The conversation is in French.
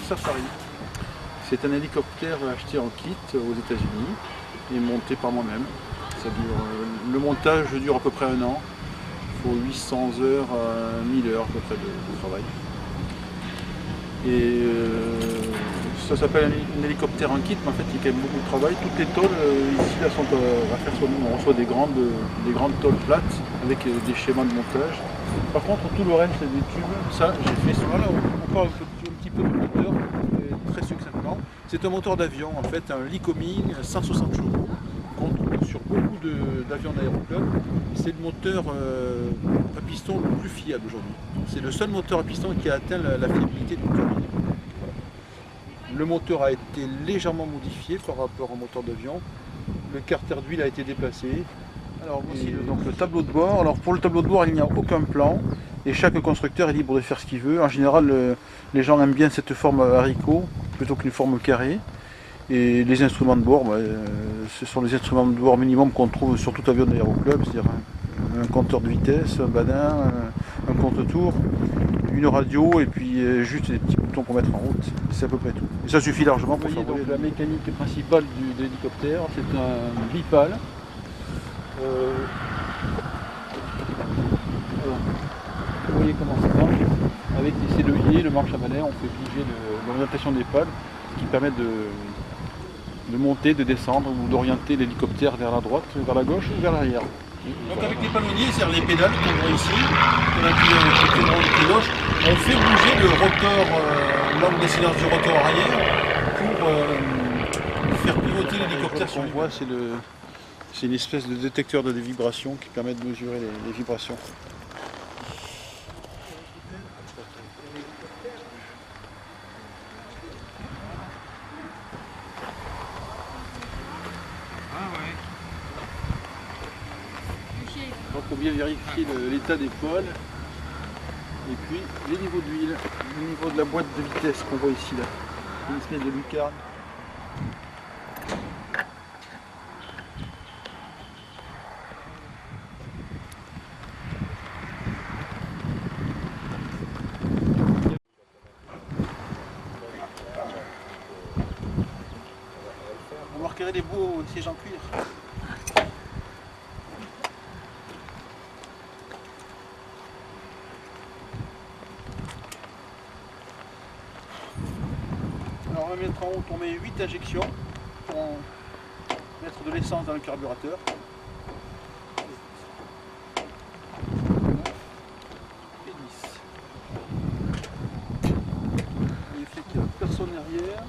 Safari. C'est un hélicoptère acheté en kit aux États-Unis et monté par moi-même. Le montage dure à peu près 1 an. Il faut 800 heures à 1000 heures à peu près de travail. Et ça s'appelle un hélicoptère en kit, mais en fait il y a quand même beaucoup de travail. Toutes les tôles ici là, sont à faire sur nous. On reçoit des grandes tôles plates avec des schémas de montage. Par contre tout le reste des tubes, ça j'ai fait sur là. On parle un petit peu du moteur, très succinctement. C'est un moteur d'avion, en fait, un Lycoming 160 chevaux qu'on trouve sur beaucoup d'avions d'aéroclub. C'est le moteur à piston le plus fiable aujourd'hui. C'est le seul moteur à piston qui a atteint la fiabilité d'une turbine. Le moteur a été légèrement modifié par rapport au moteur d'avion. Le carter d'huile a été déplacé. Alors voici donc le tableau de bord. Alors pour le tableau de bord, il n'y a aucun plan et chaque constructeur est libre de faire ce qu'il veut. En général, les gens aiment bien cette forme haricot plutôt qu'une forme carrée. Et les instruments de bord, ce sont les instruments de bord minimum qu'on trouve sur tout avion d'aéroclub, c'est-à-dire un compteur de vitesse, un badin, un compte-tour, une radio et puis juste des petits boutons pour mettre en route. C'est à peu près tout. Et ça suffit largement pour faire voler. Donc la mécanique principale de l'hélicoptère, c'est un bipale. Vous voyez comment ça marche. Avec ces leviers, le marche à balai, on fait bouger l'orientation des pales, ce qui permet de monter, de descendre ou d'orienter l'hélicoptère vers la droite, vers la gauche ou vers l'arrière. Donc avec les palonniers, c'est-à-dire les pédales qu'on voit ici, on fait bouger le rotor, l'angle d'incidence du rotor arrière pour faire pivoter l'hélicoptère. Ce qu'on voit, c'est une espèce de détecteur de vibrations qui permet de mesurer les vibrations. Donc on vient vérifier l'état des poils et puis les niveaux d'huile, le niveau de la boîte de vitesse qu'on voit ici là, une espèce de lucarne. On marquerait des beaux sièges en cuir. Alors on va mettre en route, on met 8 injections pour mettre de l'essence dans le carburateur. Et 10. Il fait qu'il n'y a personne derrière.